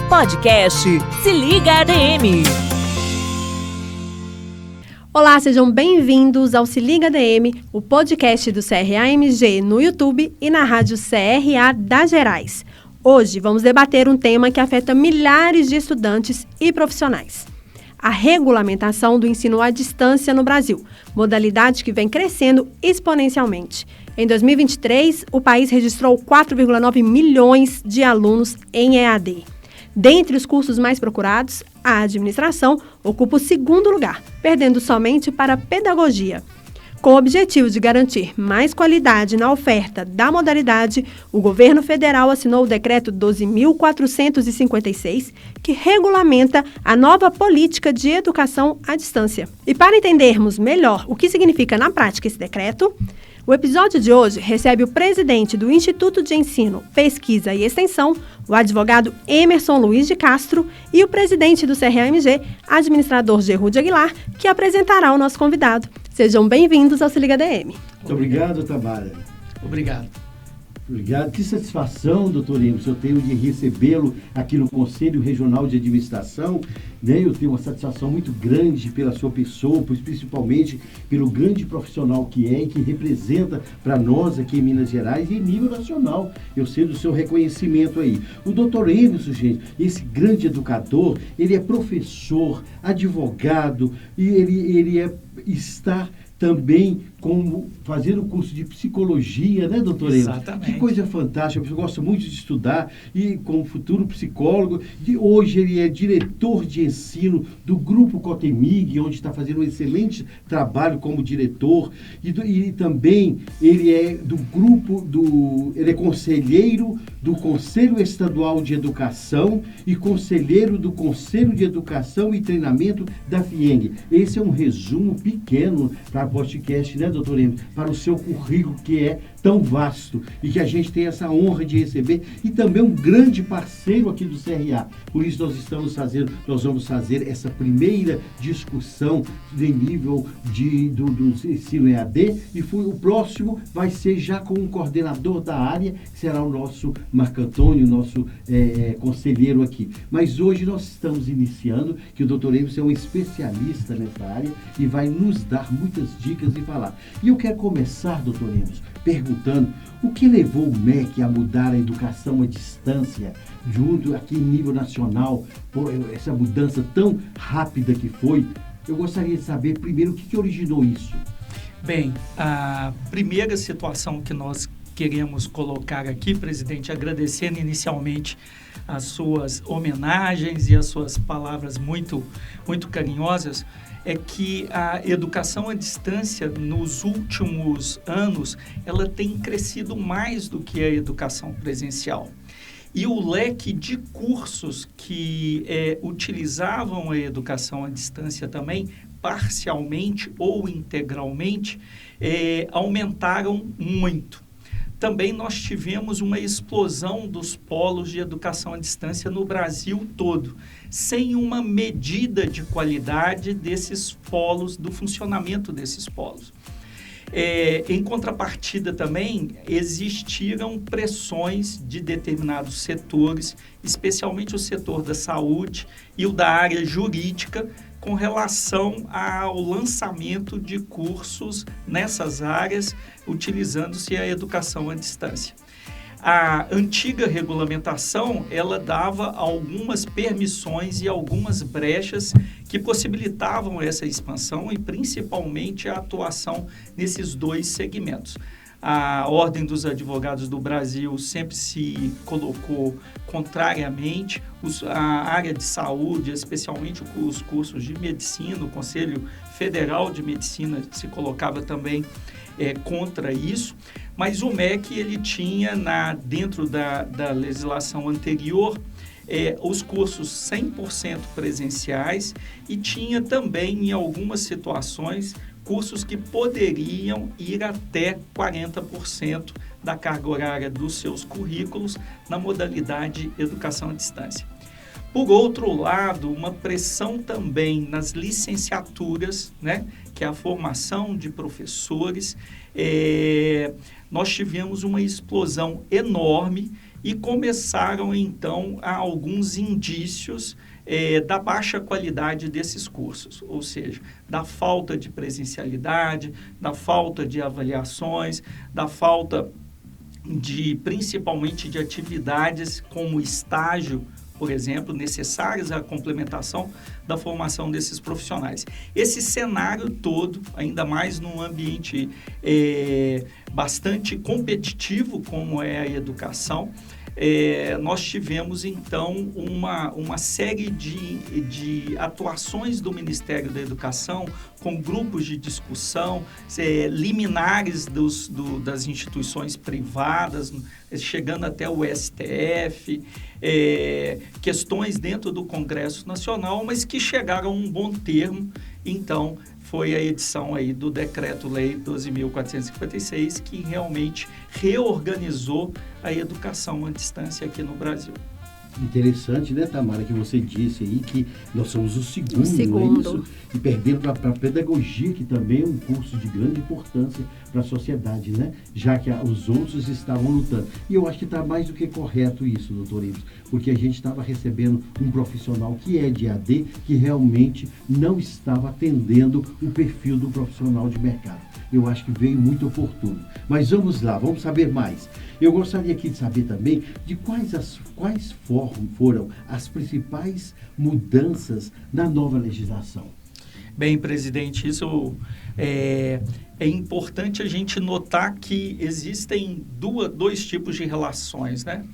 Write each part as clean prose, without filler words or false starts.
Podcast Se Liga ADM. Olá, sejam bem-vindos ao Se Liga ADM, o podcast do CRA-MG no YouTube e na rádio CRA das Gerais. Hoje vamos debater um tema que afeta milhares de estudantes e profissionais. A regulamentação do ensino à distância no Brasil, modalidade que vem crescendo exponencialmente. Em 2023, o país registrou 4,9 milhões de alunos em EAD. Dentre os cursos mais procurados, a administração ocupa o segundo lugar, perdendo somente para a pedagogia. Com o objetivo de garantir mais qualidade na oferta da modalidade, o governo federal assinou o Decreto 12.456, que regulamenta a nova política de educação à distância. E para entendermos melhor o que significa na prática esse decreto, o episódio de hoje recebe o presidente do Instituto de Ensino, Pesquisa e Extensão, o advogado Emerson Luiz de Castro, e o presidente do CRA-MG, administrador Gerúdio Aguilar, que apresentará o nosso convidado. Sejam bem-vindos ao Se Liga ADM. Muito obrigado, Tabara. Obrigado. Obrigado. Que satisfação, doutor Emerson, eu tenho de recebê-lo aqui no Conselho Regional de Administração. Né? Eu tenho uma satisfação muito grande pela sua pessoa, principalmente pelo grande profissional que é e que representa para nós aqui em Minas Gerais e em nível nacional. Eu sei do seu reconhecimento aí. O doutor Emerson, gente, esse grande educador, ele é professor, advogado e ele está também como fazendo o curso de psicologia, né, doutor Emerson? Exatamente. Que coisa fantástica, eu gosto muito de estudar e como futuro psicólogo, hoje ele é diretor de ensino do Grupo Cotemig, onde está fazendo um excelente trabalho como diretor e também ele é ele é conselheiro do Conselho Estadual de Educação e conselheiro do Conselho de Educação e Treinamento da FIENG. Esse é um resumo pequeno para o podcast, né, doutor Emerson? Para o seu currículo que é tão vasto e que a gente tem essa honra de receber e também um grande parceiro aqui do CRA. Por isso nós vamos fazer essa primeira discussão de nível do ensino EAD e o próximo vai ser já com um coordenador da área, que será o nosso Marco Antônio, nosso conselheiro aqui. Mas hoje nós estamos iniciando, que o doutor Emerson é um especialista nessa área e vai nos dar muitas dicas e falar. E eu quero começar, doutor Emerson, perguntando o que levou o MEC a mudar a educação à distância, junto aqui em nível nacional, essa mudança tão rápida que foi. Eu gostaria de saber primeiro o que originou isso. Bem, a primeira situação que nós queremos colocar aqui, presidente, agradecendo inicialmente as suas homenagens e as suas palavras muito, muito carinhosas, é que a educação à distância, nos últimos anos, ela tem crescido mais do que a educação presencial. E o leque de cursos que utilizavam a educação à distância também, parcialmente ou integralmente, aumentaram muito. Também nós tivemos uma explosão dos polos de educação à distância no Brasil todo, sem uma medida de qualidade desses polos, do funcionamento desses polos. Em contrapartida também, existiram pressões de determinados setores, especialmente o setor da saúde e o da área jurídica, com relação ao lançamento de cursos nessas áreas, utilizando-se a educação à distância. A antiga regulamentação, ela dava algumas permissões e algumas brechas que possibilitavam essa expansão e principalmente a atuação nesses dois segmentos. A Ordem dos Advogados do Brasil sempre se colocou contrariamente, a área de saúde, especialmente os cursos de medicina, o Conselho Federal de Medicina se colocava também contra isso, mas o MEC ele tinha dentro da legislação anterior os cursos 100% presenciais e tinha também, em algumas situações, cursos que poderiam ir até 40% da carga horária dos seus currículos na modalidade educação à distância. Por outro lado, uma pressão também nas licenciaturas, né, que é a formação de professores. Nós tivemos uma explosão enorme e começaram, então, a alguns indícios da baixa qualidade desses cursos, ou seja, da falta de presencialidade, da falta de avaliações, da falta principalmente de atividades como estágio, por exemplo, necessárias à complementação da formação desses profissionais. Esse cenário todo, ainda mais num ambiente bastante competitivo como é a educação, nós tivemos, então, uma série de atuações do Ministério da Educação com grupos de discussão, liminares das instituições privadas, chegando até o STF, questões dentro do Congresso Nacional, mas que chegaram a um bom termo. Então, foi a edição aí do Decreto-Lei 12.456, que realmente reorganizou a educação à distância aqui no Brasil. Interessante, né, Tamara, que você disse aí que nós somos o segundo. segundo. Não é isso? E perdendo para a pedagogia, que também é um curso de grande importância para a sociedade, né? Já que os outros estavam lutando. E eu acho que está mais do que correto isso, doutor Ives, porque a gente estava recebendo um profissional que é de AD, que realmente não estava atendendo o perfil do profissional de mercado. Eu acho que veio muito oportuno. Mas vamos lá, vamos saber mais. Eu gostaria aqui de saber também de quais foram as principais mudanças na nova legislação. Bem, presidente, isso é importante a gente notar que existem dois tipos de relações, né?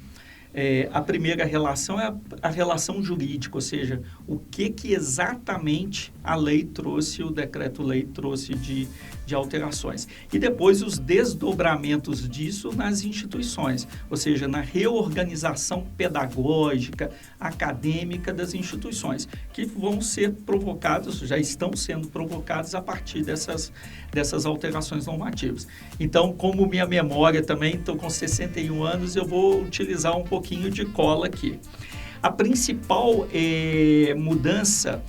A primeira relação é a relação jurídica, ou seja, o que exatamente a lei trouxe, o decreto-lei trouxe de alterações. E depois os desdobramentos disso nas instituições, ou seja, na reorganização pedagógica, acadêmica das instituições, que vão ser provocados, já estão sendo provocados a partir dessas alterações normativas. Então, como minha memória também, estou com 61 anos, eu vou utilizar um pouquinho de cola aqui. A principal mudança,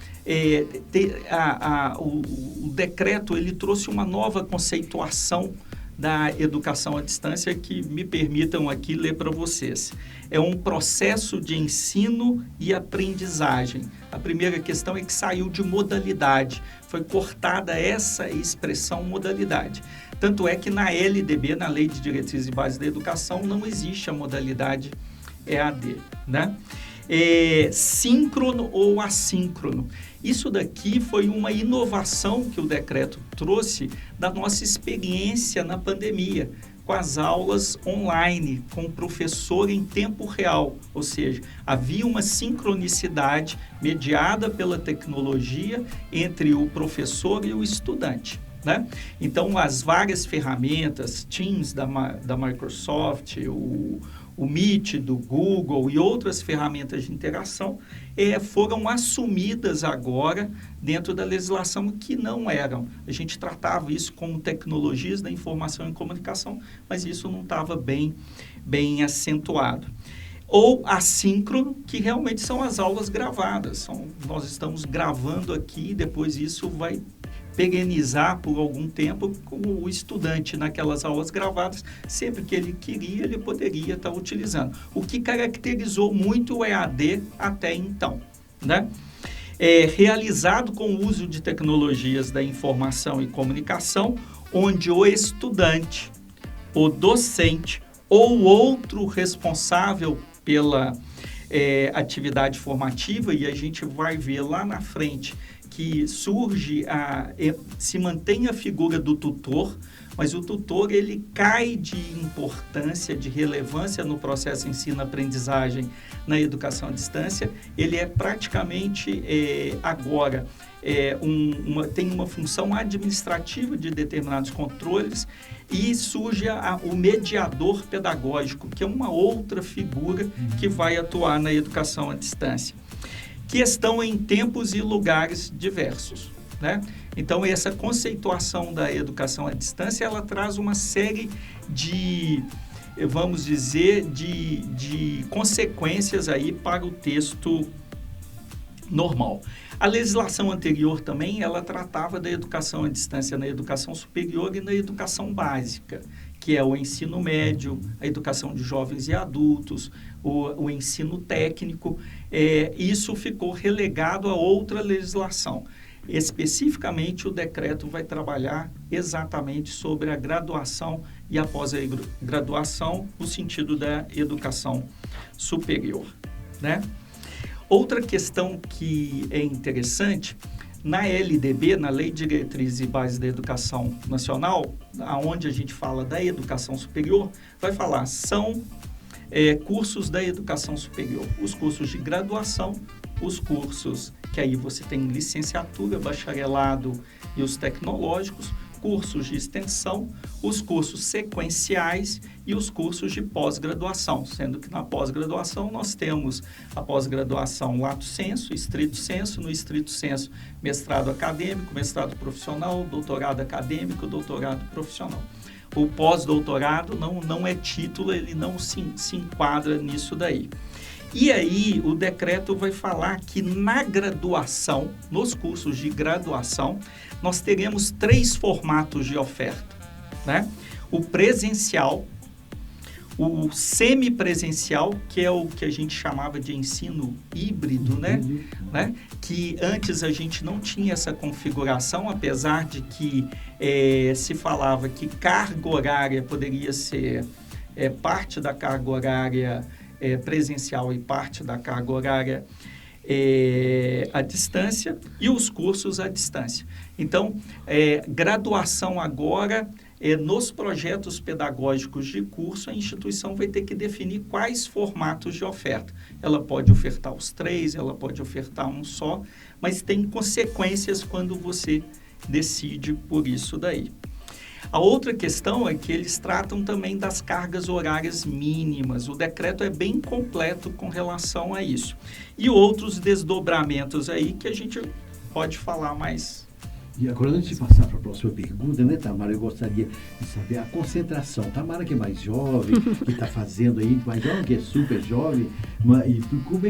o decreto ele trouxe uma nova conceituação da educação à distância que me permitam aqui ler para vocês. É um processo de ensino e aprendizagem. A primeira questão é que saiu de modalidade, foi cortada essa expressão modalidade. Tanto é que na LDB, na Lei de Diretrizes e Bases da Educação, não existe a modalidade EAD, né? Síncrono ou assíncrono. Isso daqui foi uma inovação que o decreto trouxe da nossa experiência na pandemia, com as aulas online, com o professor em tempo real, ou seja, havia uma sincronicidade mediada pela tecnologia entre o professor e o estudante, né? Então, as várias ferramentas, Teams da Microsoft, o Meet do Google e outras ferramentas de interação foram assumidas agora dentro da legislação que não eram. A gente tratava isso como tecnologias da informação e comunicação, mas isso não estava bem acentuado. Ou assíncrono, que realmente são as aulas gravadas. Nós estamos gravando aqui e depois isso vai perenizar por algum tempo com o estudante naquelas aulas gravadas, sempre que ele queria, ele poderia estar utilizando. O que caracterizou muito o EAD até então, né? Realizado com o uso de tecnologias da informação e comunicação, onde o estudante, o docente ou outro responsável pela atividade formativa, e a gente vai ver lá na frente que se mantém a figura do tutor, mas o tutor ele cai de importância, de relevância no processo ensino-aprendizagem na educação à distância. Ele é praticamente agora tem uma função administrativa de determinados controles e surge o mediador pedagógico, que é uma outra figura que vai atuar na educação à distância, que estão em tempos e lugares diversos, né? Então, essa conceituação da educação à distância, ela traz uma série de, vamos dizer, de consequências aí para o texto normal. A legislação anterior também, ela tratava da educação à distância na educação superior e na educação básica, que é o ensino médio, a educação de jovens e adultos, o ensino técnico. Isso ficou relegado a outra legislação. Especificamente, o decreto vai trabalhar exatamente sobre a graduação e a pós-graduação no sentido da educação superior, né? Outra questão que é interessante, na LDB, na Lei de Diretrizes e Bases da Educação Nacional, onde a gente fala da educação superior, vai falar, são cursos da educação superior, os cursos de graduação, os cursos que aí você tem licenciatura, bacharelado e os tecnológicos, cursos de extensão, os cursos sequenciais e os cursos de pós-graduação, sendo que na pós-graduação nós temos a pós-graduação lato sensu, estrito sensu, no estrito sensu mestrado acadêmico, mestrado profissional, doutorado acadêmico, doutorado profissional. O pós-doutorado não é título, ele não se enquadra nisso daí. E aí, o decreto vai falar que na graduação, nos cursos de graduação, nós teremos 3 formatos de oferta, né? O presencial, o semipresencial, que é o que a gente chamava de ensino híbrido, né? Que antes a gente não tinha essa configuração, apesar de que se falava que carga horária poderia ser parte da carga horária presencial e parte da carga horária à distância e os cursos à distância. Então, graduação agora, nos projetos pedagógicos de curso, a instituição vai ter que definir quais formatos de oferta. Ela pode ofertar os 3, ela pode ofertar um só, mas tem consequências quando você decide por isso daí. A outra questão é que eles tratam também das cargas horárias mínimas. O decreto é bem completo com relação a isso. E outros desdobramentos aí que a gente pode falar mais. E agora, antes de passar para a próxima pergunta, né, Tamara, eu gostaria de saber a concentração. Tamara, que é mais jovem, que está fazendo aí, mais jovem, que é super jovem, e como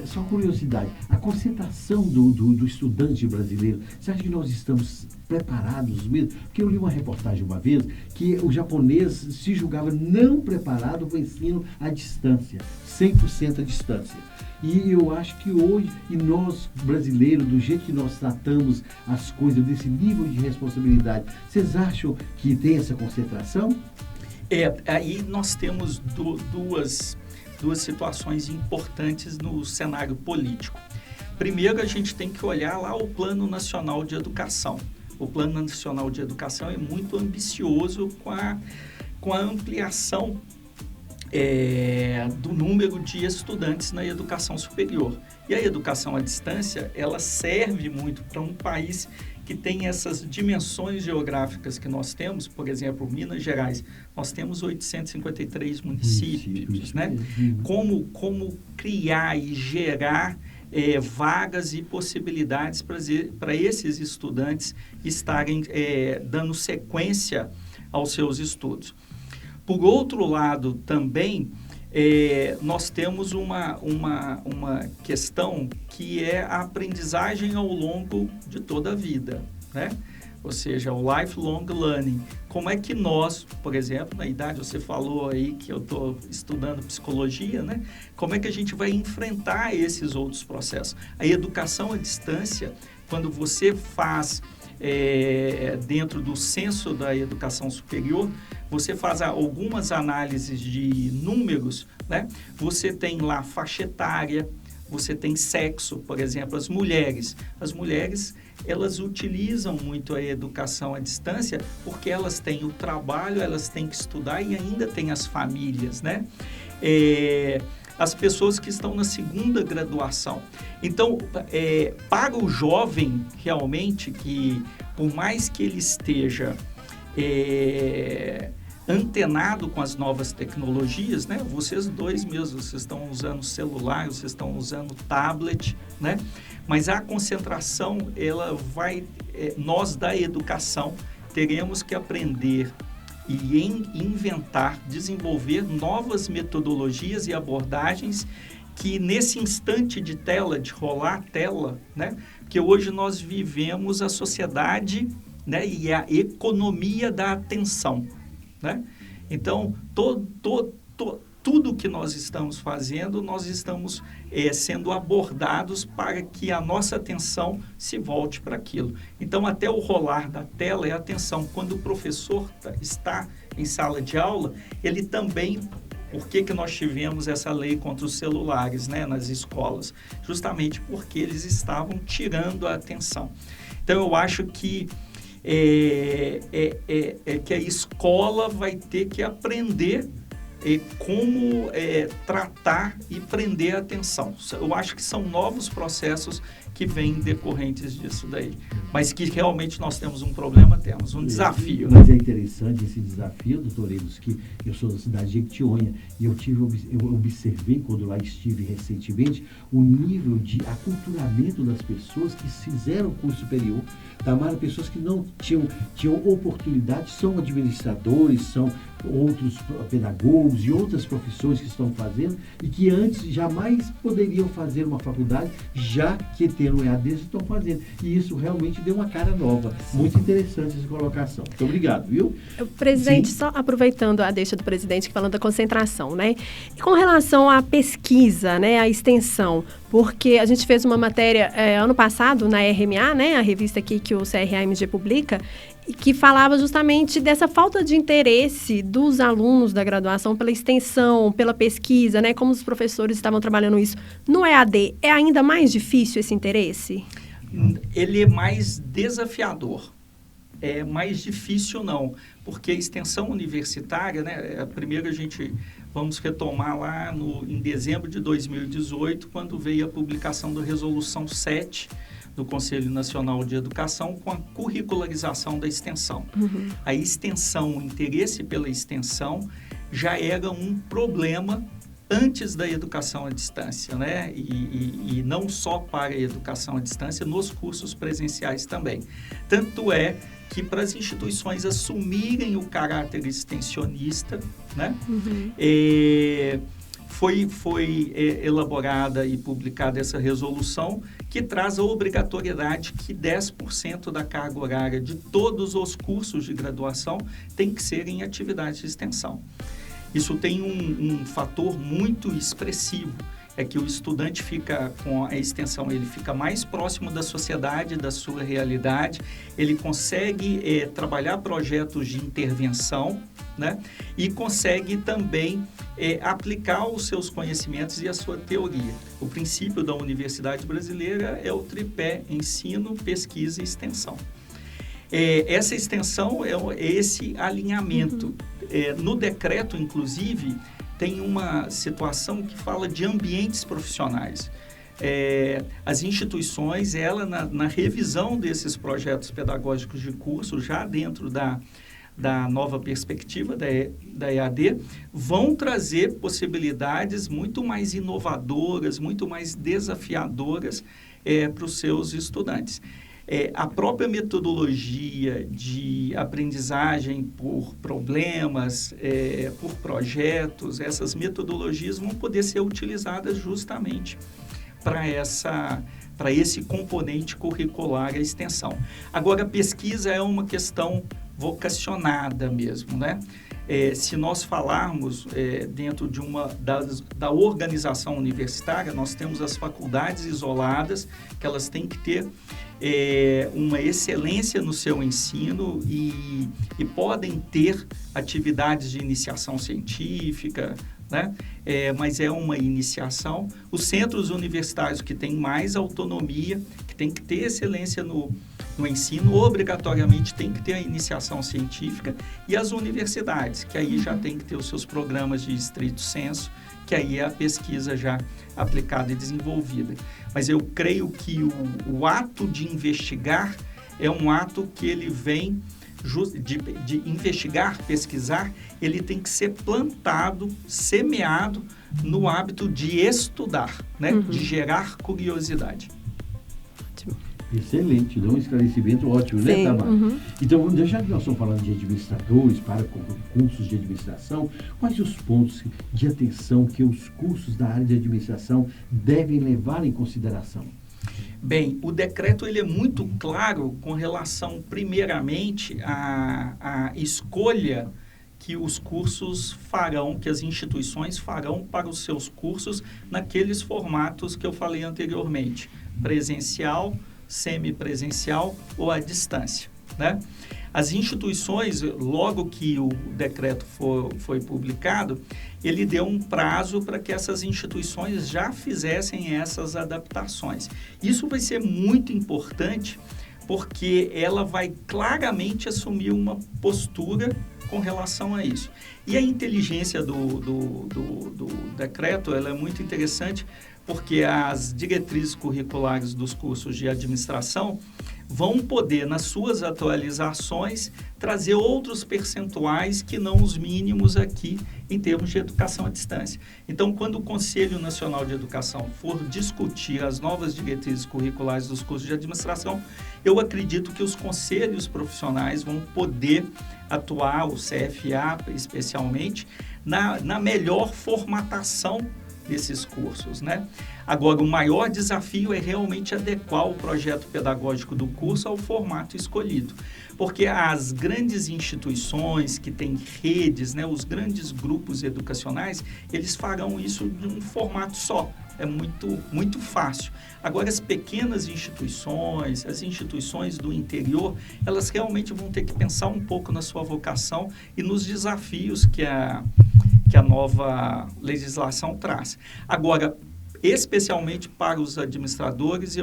só curiosidade, a concentração do estudante brasileiro, você acha que nós estamos preparados mesmo? Porque eu li uma reportagem uma vez que o japonês se julgava não preparado para o ensino à distância, 100% à distância. E eu acho que hoje, e nós brasileiros, do jeito que nós tratamos as coisas, desse nível de responsabilidade, vocês acham que tem essa concentração? Aí nós temos duas situações importantes no cenário político. Primeiro, a gente tem que olhar lá o Plano Nacional de Educação. O Plano Nacional de Educação é muito ambicioso com a ampliação do número de estudantes na educação superior. E a educação à distância, ela serve muito para um país que tem essas dimensões geográficas que nós temos. Por exemplo, Minas Gerais, nós temos 853 municípios, né? Como criar e gerar vagas e possibilidades para esses estudantes estarem dando sequência aos seus estudos. Por outro lado, também, nós temos uma questão que é a aprendizagem ao longo de toda a vida, né? Ou seja, o lifelong learning. Como é que nós, por exemplo, na idade, você falou aí que eu estou estudando psicologia, né? Como é que a gente vai enfrentar esses outros processos? A educação à distância, quando você faz dentro do censo da educação superior, você faz algumas análises de números, né? Você tem lá faixa etária, você tem sexo, por exemplo, as mulheres, elas utilizam muito a educação à distância porque elas têm o trabalho, elas têm que estudar e ainda tem as famílias, né? As pessoas que estão na segunda graduação. Então, para o jovem, realmente, que por mais que ele esteja antenado com as novas tecnologias, né? Vocês dois mesmos, vocês estão usando celular, vocês estão usando tablet, né? Mas a concentração, ela vai... nós da educação teremos que aprender e inventar, desenvolver novas metodologias e abordagens que nesse instante de tela, de rolar a tela, né? Porque hoje nós vivemos a sociedade, né? E a economia da atenção, né? Então, tudo que nós estamos fazendo, nós estamos sendo abordados para que a nossa atenção se volte para aquilo. Então, até o rolar da tela é atenção. Quando o professor está em sala de aula, ele também... Por que nós tivemos essa lei contra os celulares, né, nas escolas? Justamente porque eles estavam tirando a atenção. Então, eu acho que que a escola vai ter que aprender como tratar e prender a atenção. Eu acho que são novos processos que vêm decorrentes disso daí. Mas que realmente nós temos um problema, temos um desafio. Mas é interessante esse desafio, doutor Elos, que eu sou da cidade de Jequitinhonha e eu observei, quando lá estive recentemente, o nível de aculturamento das pessoas que fizeram o curso superior. Tamaram pessoas que não tinham oportunidade, são administradores, são outros pedagogos e outras profissões que estão fazendo e que antes jamais poderiam fazer uma faculdade, já que tendo EAD estão fazendo. E isso realmente deu uma cara nova. Muito interessante essa colocação. Muito obrigado, viu? Presidente, Sim. só aproveitando a deixa do presidente, falando da concentração, né? E com relação à pesquisa, né, à extensão, porque a gente fez uma matéria ano passado na RMA, né, a revista aqui que o CRA-MG publica, que falava justamente dessa falta de interesse dos alunos da graduação pela extensão, pela pesquisa, né? Como os professores estavam trabalhando isso. No EAD, é ainda mais difícil esse interesse? Ele é mais desafiador. É mais difícil não, porque a extensão universitária, né? Primeiro vamos retomar lá em dezembro de 2018, quando veio a publicação da Resolução 7 do Conselho Nacional de Educação com a curricularização da extensão. Uhum. A extensão, o interesse pela extensão já era um problema antes da educação à distância, né? E não só para a educação à distância, nos cursos presenciais também. Tanto é que para as instituições assumirem o caráter extensionista, né? Uhum. Foi elaborada e publicada essa resolução que traz a obrigatoriedade que 10% da carga horária de todos os cursos de graduação tem que ser em atividade de extensão. Isso tem um fator muito expressivo, é que o estudante fica com a extensão, ele fica mais próximo da sociedade, da sua realidade, ele consegue trabalhar projetos de intervenção, né? E consegue também aplicar os seus conhecimentos e a sua teoria. O princípio da Universidade Brasileira é o tripé ensino, pesquisa e extensão. Essa extensão é esse alinhamento. Uhum. No decreto, inclusive, tem uma situação que fala de ambientes profissionais. As instituições, na revisão desses projetos pedagógicos de curso, já dentro da nova perspectiva da EAD, vão trazer possibilidades muito mais inovadoras, muito mais desafiadoras para os seus estudantes. A própria metodologia de aprendizagem por problemas, por projetos, essas metodologias vão poder ser utilizadas justamente para esse componente curricular, a extensão. Agora, a pesquisa é uma questão vocacionada mesmo, né? Se nós falarmos dentro de da organização universitária, nós temos as faculdades isoladas, que elas têm que ter uma excelência no seu ensino e podem ter atividades de iniciação científica, né? Mas é uma iniciação. Os centros universitários que têm mais autonomia, que têm que ter excelência no ensino, obrigatoriamente tem que ter a iniciação científica, e as universidades, que aí já tem que ter os seus programas de estrito senso, que aí é a pesquisa já aplicada e desenvolvida. Mas eu creio que o ato de investigar é um ato que ele vem de investigar, pesquisar, ele tem que ser plantado, semeado no hábito de estudar, né? Uhum. De gerar curiosidade. Excelente, dá um esclarecimento ótimo, né, Tamara? Uhum. Então, já que nós estamos falando de administradores para cursos de administração, quais os pontos de atenção que os cursos da área de administração devem levar em consideração? Bem, o decreto ele é muito claro com relação, primeiramente, à escolha que os cursos farão, que as instituições farão para os seus cursos naqueles formatos que eu falei anteriormente, presencial, semipresencial ou à distância, né? As instituições, logo que o decreto foi publicado, ele deu um prazo para que essas instituições já fizessem essas adaptações. Isso vai ser muito importante, porque ela vai claramente assumir uma postura com relação a isso. E a inteligência do decreto, ela é muito interessante, porque as diretrizes curriculares dos cursos de administração vão poder, nas suas atualizações, trazer outros percentuais que não os mínimos aqui em termos de educação à distância. Então, quando o Conselho Nacional de Educação for discutir as novas diretrizes curriculares dos cursos de administração, eu acredito que os conselhos profissionais vão poder atuar, o CFA especialmente, na melhor formatação desses cursos, né? Agora, o maior desafio é realmente adequar o projeto pedagógico do curso ao formato escolhido, porque as grandes instituições que têm redes, né, os grandes grupos educacionais, eles farão isso de um formato só. É muito fácil. Agora, as pequenas instituições, as instituições do interior, elas realmente vão ter que pensar um pouco na sua vocação e nos desafios que a nova legislação traz. Agora, especialmente para os administradores,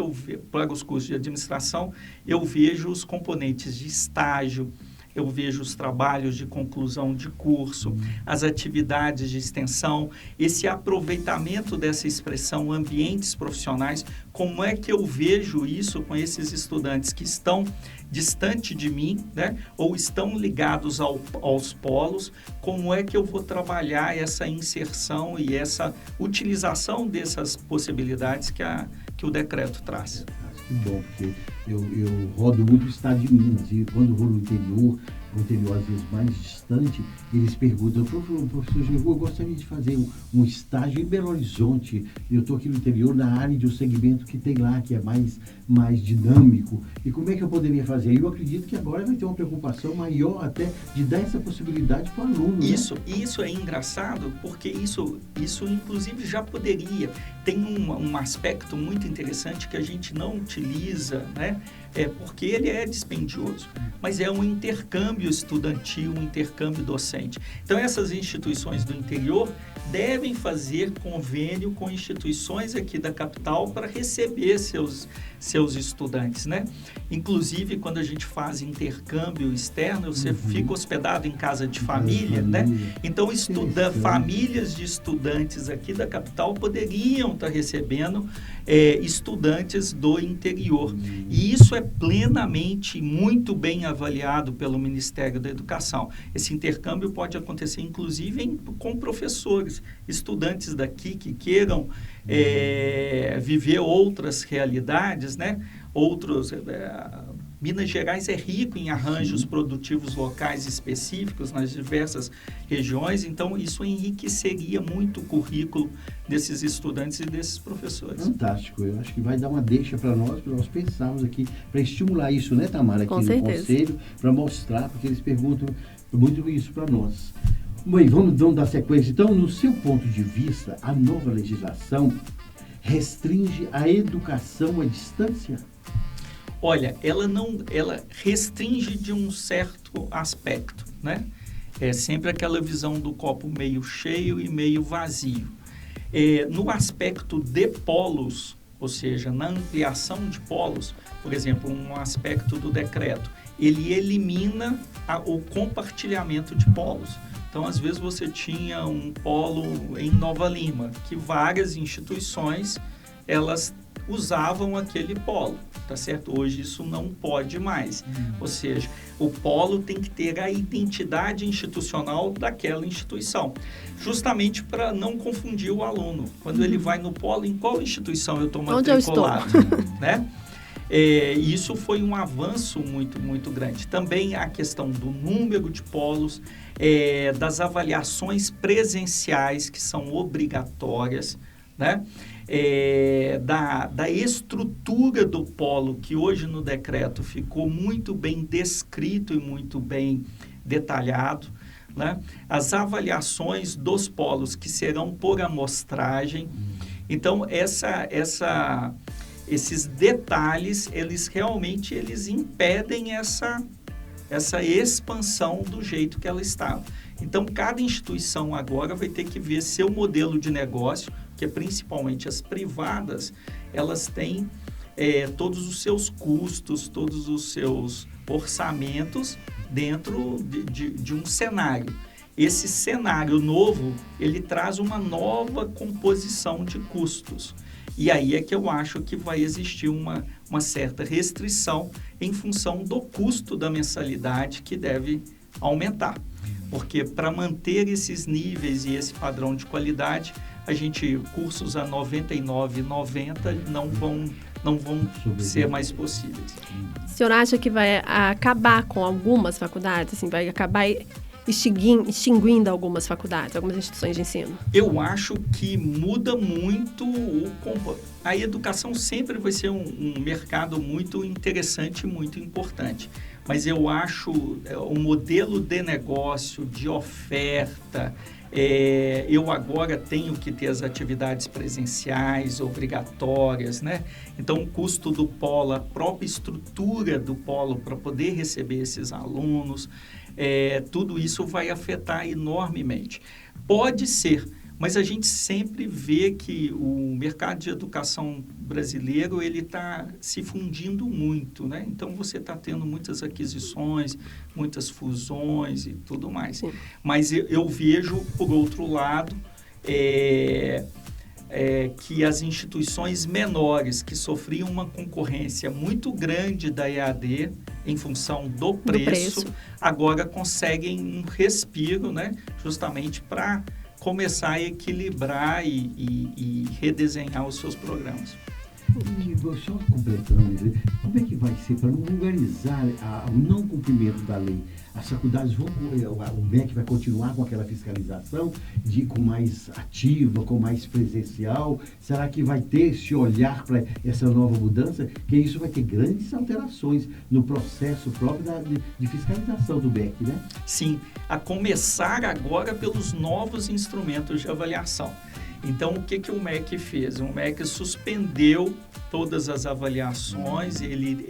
para os cursos de administração, eu vejo os componentes de estágio, eu vejo os trabalhos de conclusão de curso, as atividades de extensão, esse aproveitamento dessa expressão ambientes profissionais, como é que eu vejo isso com esses estudantes que estão distante de mim, né, ou estão ligados aos polos, como é que eu vou trabalhar essa inserção e essa utilização dessas possibilidades que o decreto traz. Que bom, porque eu rodo muito o estado de Minas, e quando vou no interior às vezes mais distante, eles perguntam, professor Jeru, eu gostaria de fazer um estágio em Belo Horizonte, eu estou aqui no interior, na área de um segmento que tem lá, que é mais dinâmico, e como é que eu poderia fazer? Eu acredito que agora vai ter uma preocupação maior até de dar essa possibilidade para o aluno. Isso é engraçado, porque isso inclusive já poderia. Tem um aspecto muito interessante que a gente não utiliza, né? Porque ele é dispendioso, mas é um intercâmbio estudantil, um intercâmbio docente. Então, essas instituições do interior devem fazer convênio com instituições aqui da capital para receber seus estudantes, né? Inclusive, quando a gente faz intercâmbio externo, você fica hospedado em casa de família, né? Então, famílias de estudantes aqui da capital poderiam estar recebendo estudantes do interior. E isso é plenamente, muito bem avaliado pelo Ministério da Educação. Esse intercâmbio pode acontecer, inclusive, com professores, estudantes daqui que queiram viver outras realidades, né? Minas Gerais é rico em arranjos produtivos locais específicos nas diversas regiões, então isso enriqueceria muito o currículo desses estudantes e desses professores. Fantástico, eu acho que vai dar uma deixa para nós pensarmos aqui, para estimular isso, né, Tamara, aqui no Conselho, para mostrar, porque eles perguntam muito isso para nós. Bem, vamos dar sequência. Então, no seu ponto de vista, a nova legislação restringe a educação à distância? Olha, ela restringe de um certo aspecto, né? É sempre aquela visão do copo meio cheio e meio vazio. No aspecto de polos, ou seja, na ampliação de polos, por exemplo, um aspecto do decreto, ele elimina o compartilhamento de polos. Então, às vezes, você tinha um polo em Nova Lima, que várias instituições, elas usavam aquele polo, tá certo? Hoje isso não pode mais. Ou seja, o polo tem que ter a identidade institucional daquela instituição, justamente para não confundir o aluno. Quando ele vai no polo, em qual instituição eu estou matriculado? Né? Isso foi um avanço muito, muito grande. Também a questão do número de polos, das avaliações presenciais que são obrigatórias, né? Da estrutura do polo, que hoje no decreto ficou muito bem descrito e muito bem detalhado. né? As avaliações dos polos que serão por amostragem. Então, esses detalhes, eles realmente impedem essa expansão do jeito que ela estava. Então, cada instituição agora vai ter que ver seu modelo de negócio, que é principalmente as privadas, elas têm todos os seus custos, todos os seus orçamentos dentro de um cenário. Esse cenário novo, ele traz uma nova composição de custos. E aí é que eu acho que vai existir uma certa restrição em função do custo da mensalidade que deve aumentar. Porque para manter esses níveis e esse padrão de qualidade, cursos a R$ 99,90 não vão ser mais possíveis. O senhor acha que vai acabar com algumas faculdades? Assim, vai acabar extinguindo algumas faculdades, algumas instituições de ensino? Eu acho que muda muito a educação sempre vai ser um mercado muito interessante e muito importante. Mas eu acho o modelo de negócio, de oferta, eu agora tenho que ter as atividades presenciais obrigatórias, né? Então, o custo do polo, a própria estrutura do polo para poder receber esses alunos, tudo isso vai afetar enormemente. Pode ser, mas a gente sempre vê que o mercado de educação brasileiro ele está se fundindo muito, né? Então, você está tendo muitas aquisições, muitas fusões e tudo mais. Sim. Mas eu vejo, por outro lado, que as instituições menores que sofriam uma concorrência muito grande da EAD em função do preço. Agora conseguem um respiro, né? Justamente para começar a equilibrar e redesenhar os seus programas. E só completando, como é que vai ser para não vulgarizar o não cumprimento da lei? As faculdades o MEC vai continuar com aquela fiscalização com mais ativa, com mais presencial? Será que vai ter esse olhar para essa nova mudança? Que isso vai ter grandes alterações no processo próprio de fiscalização do MEC, né? Sim, a começar agora pelos novos instrumentos de avaliação. Então, o que o MEC fez? O MEC suspendeu todas as avaliações, ele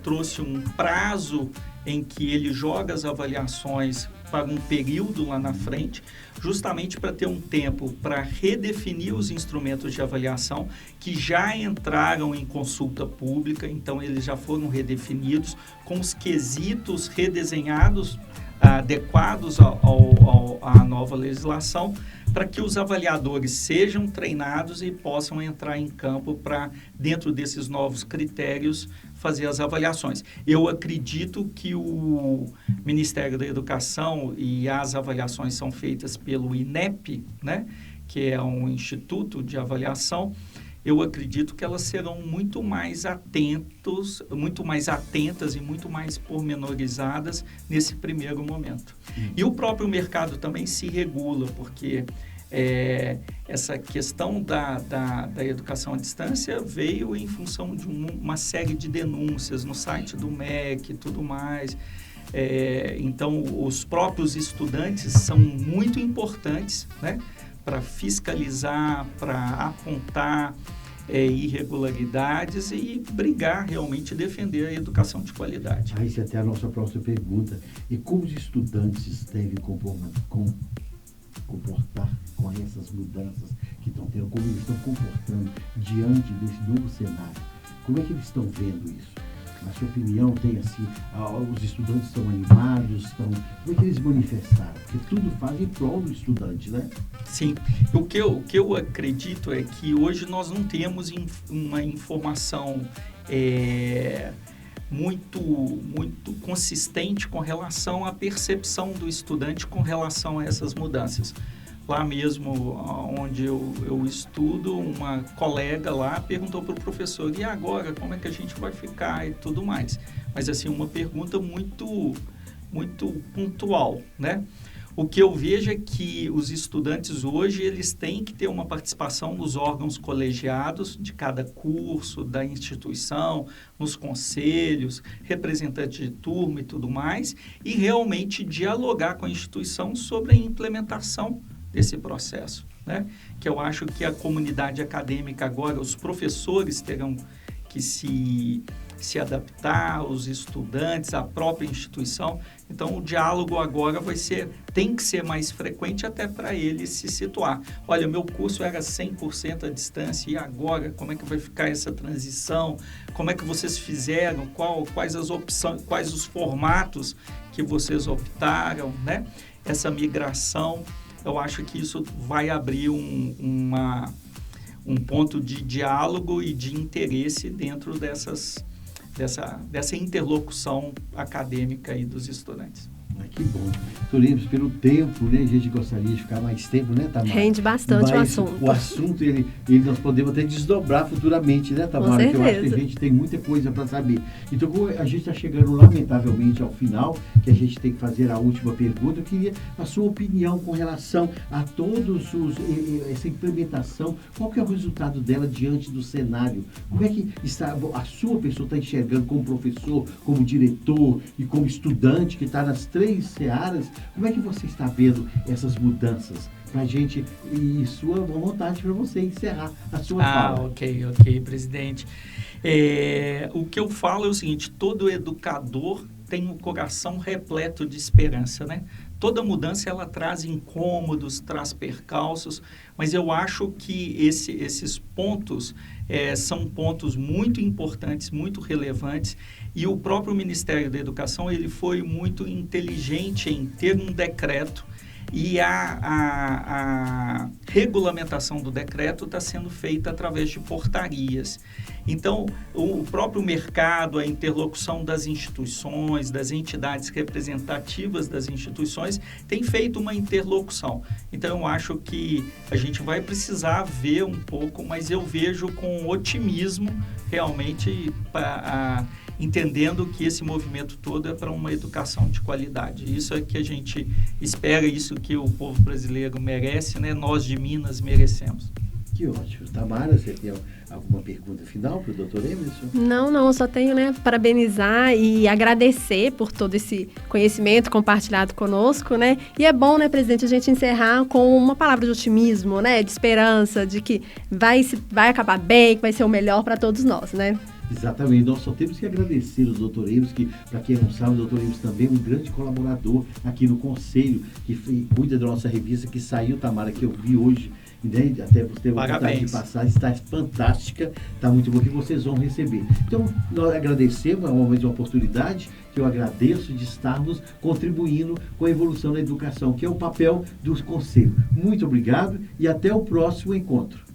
trouxe um prazo em que ele joga as avaliações para um período lá na frente, justamente para ter um tempo para redefinir os instrumentos de avaliação que já entraram em consulta pública, então eles já foram redefinidos com os quesitos redesenhados, adequados à nova legislação, para que os avaliadores sejam treinados e possam entrar em campo para, dentro desses novos critérios, fazer as avaliações. Eu acredito que o Ministério da Educação e as avaliações são feitas pelo INEP, né, que é um instituto de avaliação. Eu acredito que elas serão muito mais atentas e muito mais pormenorizadas nesse primeiro momento. E o próprio mercado também se regula, porque essa questão da educação à distância veio em função de uma série de denúncias no site do MEC e tudo mais. Então, os próprios estudantes são muito importantes, né, para fiscalizar, para apontar irregularidades e brigar, realmente defender a educação de qualidade. Aí isso é até a nossa próxima pergunta. E como os estudantes devem comportar com essas mudanças que estão tendo? Como eles estão comportando diante desse novo cenário? Como é que eles estão vendo isso? Na sua opinião, tem assim, os estudantes estão animados, como é que eles manifestaram? Porque tudo faz em prol do estudante, né? Sim. O que eu acredito é que hoje nós não temos uma informação muito consistente com relação à percepção do estudante com relação a essas mudanças. Lá mesmo onde eu estudo, uma colega lá perguntou para o professor, e agora, como é que a gente vai ficar e tudo mais? Mas, assim, uma pergunta muito pontual, né? O que eu vejo é que os estudantes hoje, eles têm que ter uma participação nos órgãos colegiados de cada curso, da instituição, nos conselhos, representantes de turma e tudo mais, e realmente dialogar com a instituição sobre a implementação desse processo, né? Que eu acho que a comunidade acadêmica agora, os professores terão que se adaptar, os estudantes, a própria instituição. Então, o diálogo agora tem que ser mais frequente até para ele se situar. Olha, meu curso era 100% à distância, e agora, como é que vai ficar essa transição? Como é que vocês fizeram? Quais as opções, quais os formatos que vocês optaram, né? Essa migração, eu acho que isso vai abrir um ponto de diálogo e de interesse dentro dessa interlocução acadêmica aí dos estudantes. Que bom. Lemos pelo tempo, né? A gente gostaria de ficar mais tempo, né, Tamara? Rende bastante o assunto. O assunto, nós podemos até desdobrar futuramente, né, Tamara? Com certeza. Que eu acho que a gente tem muita coisa para saber. Então, como a gente está chegando, lamentavelmente, ao final, que a gente tem que fazer a última pergunta, eu queria a sua opinião com relação a essa implementação. Qual que é o resultado dela diante do cenário? Como é que a sua pessoa está enxergando como professor, como diretor e como estudante que está nas três searas? Como é que você está vendo essas mudanças para a gente, e sua vontade para você encerrar a sua fala? Ok, presidente. O que eu falo é o seguinte: todo educador tem um coração repleto de esperança, né? Toda mudança, ela traz incômodos, traz percalços, mas eu acho que esses pontos são pontos muito importantes, muito relevantes, e o próprio Ministério da Educação, ele foi muito inteligente em ter um decreto, e a regulamentação do decreto está sendo feita através de portarias. Então, o próprio mercado, a interlocução das instituições, das entidades representativas das instituições, tem feito uma interlocução. Então, eu acho que a gente vai precisar ver um pouco, mas eu vejo com otimismo, realmente, entendendo que esse movimento todo é para uma educação de qualidade. Isso é que a gente espera, isso que o povo brasileiro merece, né? Nós de Minas merecemos. Que ótimo. Tamara, você tem alguma pergunta final para o doutor Emerson? Não, eu só tenho, parabenizar e agradecer por todo esse conhecimento compartilhado conosco, né? E é bom, presidente, a gente encerrar com uma palavra de otimismo, né? De esperança, de que vai acabar bem, que vai ser o melhor para todos nós, né? Exatamente, nós só temos que agradecer ao doutor Emerson, que, para quem não sabe, o doutor Emerson também é um grande colaborador aqui no Conselho, que cuida da nossa revista, que saiu, Tamara, que eu vi hoje, né? Até você teve a vontade de passar, está fantástica, está muito bom, que vocês vão receber. Então, nós agradecemos, é uma oportunidade que eu agradeço de estarmos contribuindo com a evolução da educação, que é o papel do Conselho. Muito obrigado e até o próximo encontro.